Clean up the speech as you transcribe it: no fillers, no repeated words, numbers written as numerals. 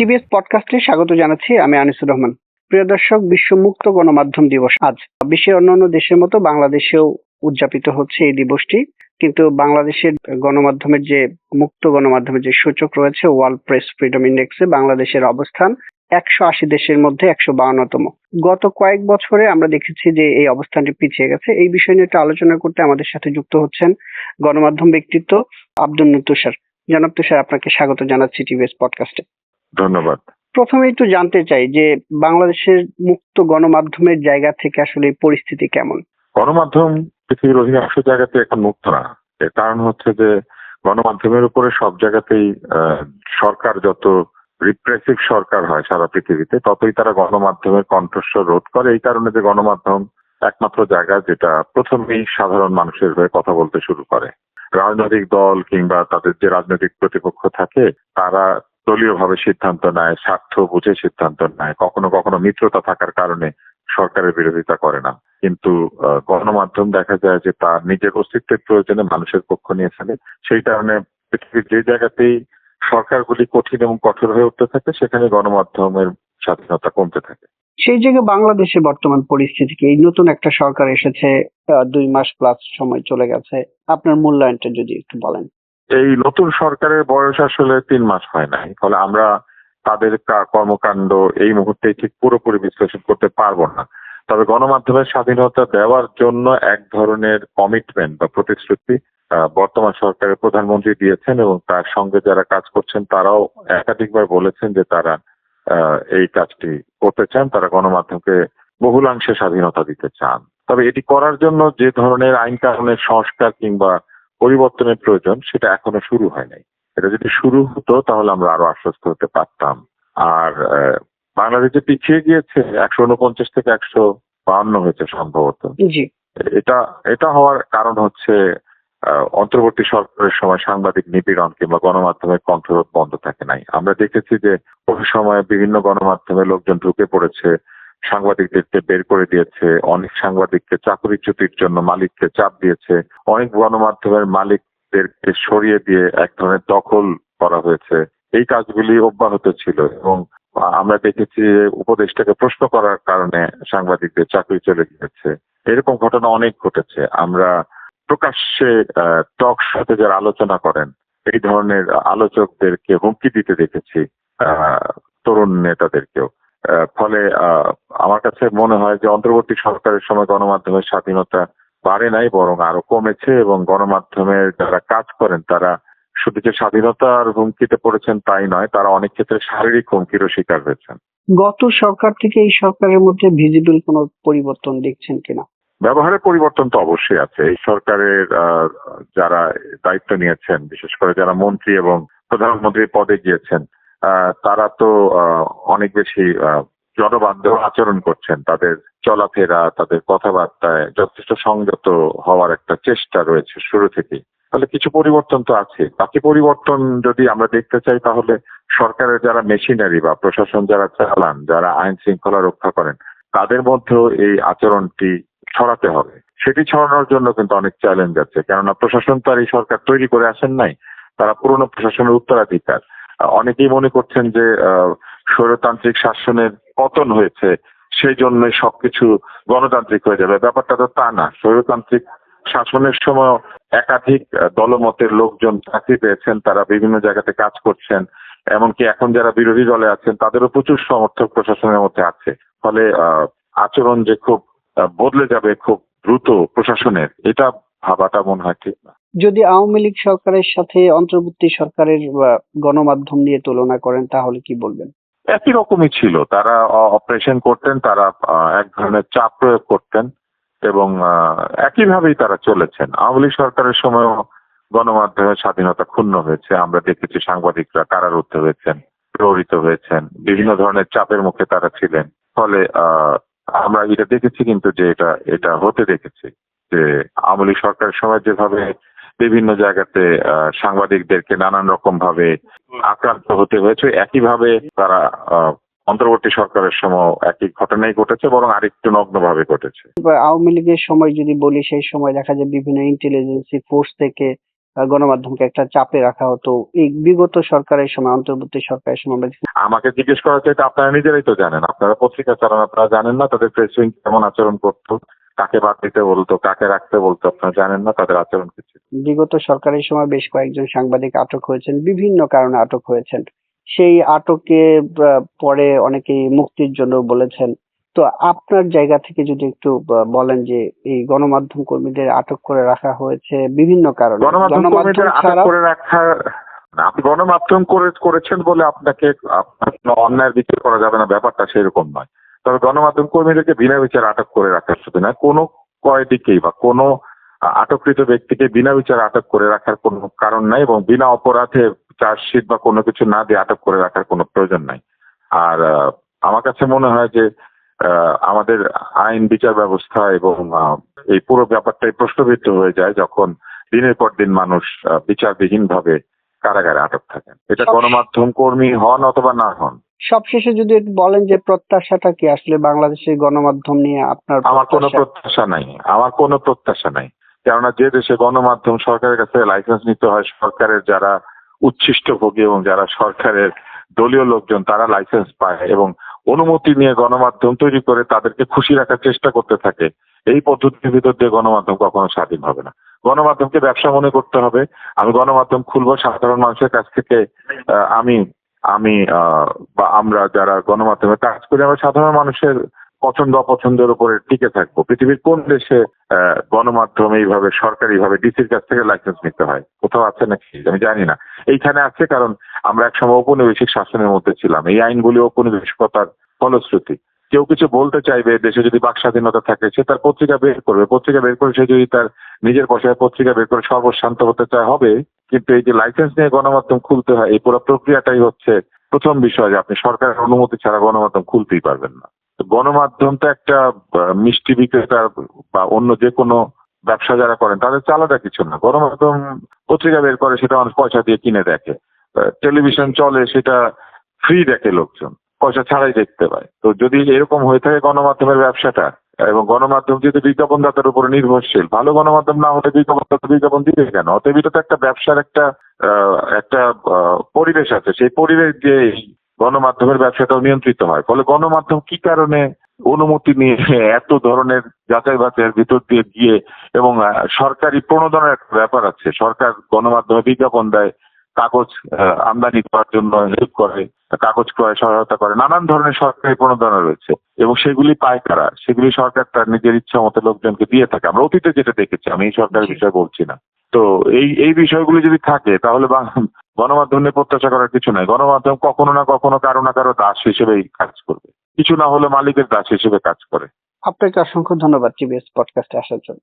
TVS পডকাস্টে স্বাগত জানাচ্ছি। আমি আনিসুর রহমান। প্রিয় দর্শক, বিশ্ব মুক্ত গণমাধ্যম দিবস আজ। বিশ্বের অন্যান্য দেশের মতো বাংলাদেশেও উদযাপিত হচ্ছে এই দিবসটি। কিন্তু বাংলাদেশের গণমাধ্যমের যে মুক্ত গণমাধ্যমের যে সূচক রয়েছে, ওয়ার্ল্ড প্রেস ফ্রিডম ইন্ডেক্সে বাংলাদেশের অবস্থান 180 দেশের মধ্যে 152তম। গত কয়েক বছরে আমরা দেখেছি যে এই অবস্থানটি পিছিয়ে গেছে। এই বিষয় নিয়ে একটু আলোচনা করতে আমাদের সাথে যুক্ত হচ্ছেন গণমাধ্যম ব্যক্তিত্ব আব্দুল নূর তুষার। জনাব তুষার, আপনাকে স্বাগত জানাচ্ছি টিভিএস পডকাস্টে। ধন্যবাদ। প্রথমে একটু জানতে চাই যে বাংলাদেশের মুক্ত গণমাধ্যমের জায়গা থেকে আসলে পরিস্থিতি কেমন? গণমাধ্যম পৃথিবীর অধিকাংশ জায়গাতে এখন মুক্ত না। এর কারণ হচ্ছে যে গণমাধ্যমের উপরে সব জায়গাতেই সরকার যত রিপ্রেসিভ সরকার হয় সারা পৃথিবীতে, ততই তারা গণমাধ্যমের কণ্ঠস্বর রোধ করে। এই কারণে যে গণমাধ্যম একমাত্র জায়গা যেটা প্রথমেই সাধারণ মানুষের হয়ে কথা বলতে শুরু করে। রাজনৈতিক দল কিংবা তাদের যে রাজনৈতিক প্রতিপক্ষ থাকে তারা দলীয়ভাবে সিদ্ধান্ত নেয়, স্বার্থ বুঝে সিদ্ধান্ত নেয়, কখনো কখনো মিত্রতা থাকার কারণে সরকারের বিরোধিতা করে না। কিন্তু গণমাধ্যম দেখা যায় যে তার নিজের অস্তিত্বের প্রয়োজনে মানুষের পক্ষ নিয়ে ফেলে। সেই কারণে পৃথিবীর যে জায়গাতেই সরকারগুলি কঠিন এবং কঠোর হয়ে উঠতে থাকে, সেখানে গণমাধ্যমের স্বাধীনতা কমতে থাকে। সেই জায়গায় বাংলাদেশে বর্তমান পরিস্থিতি কি? এই নতুন একটা সরকার এসেছে, 2 মাস প্লাস সময় চলে গেছে। আপনার মূল্যায়নটা যদি একটু বলেন। এই নতুন সরকারের বয়স আসলে 3 মাস হয় নাই, ফলে আমরা তাদের কর্মকাণ্ড এই মুহূর্তে ঠিক পুরোপুরি বিশ্লেষণ করতে পারবো না। তবে গণমাধ্যমের স্বাধীনতা দেওয়ার জন্য এক ধরনের কমিটমেন্ট বা প্রতিশ্রুতি বর্তমান সরকারের প্রধানমন্ত্রী দিয়েছেন, এবং তার সঙ্গে যারা কাজ করছেন তারাও একাধিকবার বলেছেন যে তারা এই কাজটি করতে চান। তারা গণমাধ্যমকে বহুলাংশে স্বাধীনতা দিতে চান। তবে এটি করার জন্য যে ধরনের আইন কানুনের সংস্কার কিংবা পরিবর্তনের প্রয়োজন সেটা এখনো শুরু হয় নাই। এটা যদি শুরু হতো তাহলে আমরা আরো আশ্বস্ত হতে পারতাম। আর বাংলাদেশে পিছিয়ে গিয়েছে 149 থেকে 152 হয়েছে সম্ভবত। জি। এটা হওয়ার কারণ হচ্ছে অন্তর্বর্তী সরকারের সময় সাংবাদিক নিপীড়ন কিংবা গণমাধ্যমের কণ্ঠরোধ বন্ধ থাকে নাই। আমরা দেখেছি যে ওই সময় বিভিন্ন গণমাধ্যমে লোকজন ঢুকে পড়েছে, সাংবাদিকদেরকে বের করে দিয়েছে, অনেক সাংবাদিককে চাকরিচ্যুতির জন্য মালিককে চাপ দিয়েছে, অনেক গণমাধ্যমের মালিকদেরকে সরিয়ে দিয়ে এক ধরনের দখল করা হয়েছে। এই কাজগুলি অব্যাহত ছিল এবং আমরা দেখেছি উপদেষ্টাকে প্রশ্ন করার কারণে সাংবাদিকদের চাকরি চলে গিয়েছে। এরকম ঘটনা অনেক ঘটেছে। আমরা প্রকাশ্যে টক শোতে যারা আলোচনা করেন এই ধরনের আলোচকদেরকে হুমকি দিতে দেখেছি, তরুণ নেতাদেরকেও। ফলে আমার কাছে মনে হয় যে অন্তর্বর্তী সরকারের সময় গণমাধ্যমের স্বাধীনতা বাড়ে নাই, বরং আরো কমেছে, এবং গণমাধ্যমের যারা কাজ করেন তারা শুধু যে স্বাধীনতার হুমকিতে পড়েছেন তাই নয়, তারা অনেক ক্ষেত্রে শারীরিক হুমকিরও শিকার হয়েছেন। গত সরকার থেকে এই সরকারের মধ্যে ভিজিবল কোনো পরিবর্তন দেখছেন কিনা? ব্যবহারের পরিবর্তন তো অবশ্যই আছে। এই সরকারের যারা দায়িত্ব নিয়েছেন, বিশেষ করে যারা মন্ত্রী এবং প্রধানমন্ত্রীর পদে গিয়েছেন, তারা তো অনেক বেশি জনবান্ধব আচরণ করছেন। তাদের চলাফেরা, তাদের কথাবার্তায় যথেষ্ট সংযত হওয়ার একটা চেষ্টা রয়েছে শুরু থেকেই। তাহলে কিছু পরিবর্তন তো আছে। বাকি পরিবর্তন যদি আমরা দেখতে চাই তাহলে সরকারের যারা মেশিনারি বা প্রশাসন যারা চালান, যারা আইন শৃঙ্খলা রক্ষা করেন, তাদের মধ্যেও এই আচরণটি ছড়াতে হবে। সেটি ছড়ানোর জন্য কিন্তু অনেক চ্যালেঞ্জ আছে, কেননা প্রশাসন তো আর এই সরকার তৈরি করে আসেন নাই, তারা পুরনো প্রশাসনের উত্তরাধিকার। অনেকেই মনে করছেন যে স্বৈরতান্ত্রিক শাসনের পতন হয়েছে, সেই জন্যই সবকিছু গণতান্ত্রিক হয়ে যাবে। ব্যাপারটা তো তা না। স্বৈরতান্ত্রিক শাসনের সময় একাধিক দলমতের লোকজন চাকরি পেয়েছেন, তারা বিভিন্ন জায়গাতে কাজ করছেন, এমনকি এখন যারা বিরোধী দলে আছেন তাদেরও প্রচুর সমর্থক প্রশাসনের মধ্যে আছে। ফলে আচরণ যে খুব বদলে যাবে খুব দ্রুত প্রশাসনের, এটা ভাবাটা মনে হয় ঠিক না। যদি আওয়ামী লীগ সরকারের সাথে অন্তর্বর্তী সরকারের গণমাধ্যম নিয়ে তুলনা করেন তাহলে কি বলবেন? একই রকমই ছিল। তারা অপারেশন করতেন, তারা এক ধরনের চাপ প্রয়োগ করতেন, এবং একইভাবেই তারা চলেছেন। আওয়ামী লীগ সরকারের সময়ও গণমাধ্যমের স্বাধীনতা ক্ষুণ্ণ হয়েছে। আমরা দেখেছি সাংবাদিকরা কারারুদ্ধ হয়েছেন, প্রহরিত হয়েছেন, বিভিন্ন ধরনের চাপের মুখে তারা ছিলেন। ফলে আমরা এটা দেখেছি কিন্তু যে এটা হতে দেখেছি যে আওয়ামী লীগ সরকারের সময় যেভাবে বিভিন্ন জায়গাতে সাংবাদিকদেরকে নানান রকম ভাবে আক্রান্ত হতে হয়েছে, একইভাবে তারা অন্তর্বর্তী সরকারের সময় একই ঘটনাই ঘটেছে, বরং আরেকটু নগ্নভাবে ঘটেছে। আওয়ামী লীগের সময় যদি বলি, সেই সময় দেখা যায় বিভিন্ন ইন্টেলিজেন্সি ফোর্স থেকে গণমাধ্যমকে একটা চাপে রাখা হতো এই বিগত সরকারের সময়, অন্তর্বর্তী সরকারের সময়। আমাকে জিজ্ঞেস করা চাইতে আপনারা নিজেরাই তো জানেন, আপনারা পত্রিকা চালান, আপনারা জানেন না তাদের প্রেস উইং কেমন আচরণ করতো, কাকে বাদ দিতে বলতো, কাকে রাখতে বলতো, আপনারা জানেন না তাদের আচরণ কি ছিল। বিগত সরকারের সময় বেশ কয়েকজন সাংবাদিক আটক হয়েছেন, বিভিন্ন কারণে আটক হয়েছেন। সেই আটকে পরে অনেকেই মুক্তির জন্য বলেছেন। তো আপনার জায়গা থেকে যদি একটু বলেন যে এই গণমাধ্যম কর্মীদের আটক করে রাখা হয়েছে বিভিন্ন কারণে, গণমাধ্যম কর্মীদের আটক ছাড়াও করে রাখার, আপনি গণমাধ্যম করেছেন বলে আপনাকে আপনার কোনো অন্যায়ের বিচার করা যাবে না, ব্যাপারটা সেরকম নয়। তবে গণমাধ্যম কর্মীদেরকে বিনা বিচার আটক করে রাখার শুধু না, কোনো কয়দিকেই বা কোনো আটককৃত ব্যক্তিকে বিনা বিচার আটক করে রাখার কোনো কারণ নাই, এবং বিনা অপরাধে চার্জশিট বা কোনো কিছু না দিয়ে আটক করে রাখার কোনো প্রয়োজন নাই। আর আমার কাছে মনে হয় যে আমাদের আইন বিচার ব্যবস্থা এবং এই পুরো ব্যাপারটাই প্রশ্নবিদ্ধ হয়ে যায় যখন দিনের পর দিন মানুষ বিচারবিহীন ভাবে কারাগারে আটক থাকেন, এটা গণমাধ্যম কর্মী হন অথবা না হন। সবশেষে যদি একটু বলেন যে প্রত্যাশাটা কি আসলে বাংলাদেশের গণমাধ্যম নিয়ে আপনার? আমার কোনো প্রত্যাশা নাই, আমার কোনো প্রত্যাশা নাই। কেননা যে দেশে গণমাধ্যম সরকারের কাছে লাইসেন্স নিতে হয়, সরকারের যারা উচ্ছিষ্টভোগী এবং যারা সরকারের দলীয় লোকজন তারা লাইসেন্স পায় এবং অনুমতি নিয়ে গণমাধ্যম তৈরি করে তাদেরকে খুশি রাখার চেষ্টা করতে থাকে, এই পদ্ধতির ভিতর দিয়ে গণমাধ্যম কখনো স্বাধীন হবে না। গণমাধ্যমকে ব্যবসা মনে করতে হবে। আমি গণমাধ্যম খুলবো সাধারণ মানুষের কাছ থেকে, আমি আমি বা আমরা যারা গণমাধ্যমে কাজ করি, আমরা সাধারণ মানুষের পছন্দ অপছন্দের উপরে টিকে থাকবো। পৃথিবীর কোন দেশে গণমাধ্যম এইভাবে সরকারিভাবে ডিসির কাছ থেকে লাইসেন্স নিতে হয়? কোথাও আছে নাকি? আমি জানি না। এইখানে আছে কারণ আমরা একসময় ঔপনিবেশিক শাসনের মধ্যে ছিলাম। এই আইনগুলি ঔপনিবেশিকতার ফলশ্রুতি। কেউ কিছু বলতে চাইবে, দেশে যদি বাক স্বাধীনতা থাকে সে তার পত্রিকা বের করবে, পত্রিকা বের করে সে যদি তার নিজের পয়সায় পত্রিকা বের করে সর্বশান্ত হতে চায় হবে। কিন্তু এই যে লাইসেন্স নিয়ে গণমাধ্যম খুলতে হয়, এই পুরো প্রক্রিয়াটাই হচ্ছে প্রথম বিষয় যে আপনি সরকারের অনুমতি ছাড়া গণমাধ্যম খুলতেই পারবেন না। গণমাধ্যম তো একটা মিষ্টি বিক্রেতা বা অন্য যে কোনো ব্যবসা যারা করেন তাদের আলাদা কিছু না। গণমাধ্যম পত্রিকা বের করে, সেটা মানুষ পয়সা দিয়ে কিনে দেখে। টেলিভিশন চলে, সেটা ফ্রি দেখে লোকজন, পয়সা ছাড়াই দেখতে পায়। তো যদি এরকম হয়ে থাকে গণমাধ্যমের ব্যবসাটা, এবং গণমাধ্যম যেহেতু বিজ্ঞাপনদাতার উপর নির্ভরশীল, ভালো গণমাধ্যম না হলে বিজ্ঞাপনদাতা বিজ্ঞাপন দিবে কেন? অতএব এটা তো একটা ব্যবসার একটা পরিবেশ আছে, সেই পরিবেশ দিয়ে গণমাধ্যমের ব্যবসাটাও নিয়ন্ত্রিত হয়। ফলে গণমাধ্যম কি কারণে অনুমতি নিয়ে এত ধরনের যাচাই বাছাইয়ের ভিতর দিয়ে গিয়ে, এবং সরকারি প্রণোদনের একটা ব্যাপার আছে, সরকার গণমাধ্যমে বিজ্ঞাপন দেয়, কাগজ আমদানি করার জন্য হেল্প করে, কাগজ ক্রয়ে সহায়তা করে, নানান ধরনের সরকারি প্রণোদনা রয়েছে, এবং সেগুলি পায় কারা? সেগুলি সরকার তার নিজের ইচ্ছা মতো লোকজনকে দিয়ে থাকে। আমরা অতীতে যেটা দেখেছি, আমি এই সরকারের বিষয়ে বলছি না। তো এই বিষয়গুলি যদি থাকে তাহলে গণমাধ্যম নিয়ে প্রত্যাশা করার কিছু নাই। গণমাধ্যম কখনো না কখনো কারো না কারো দাস হিসেবেই কাজ করবে, কিছু না হলে মালিকের দাস হিসেবে কাজ করে। আপনাকে অসংখ্য ধন্যবাদ টিভিএস পডকাস্টে আসার জন্য।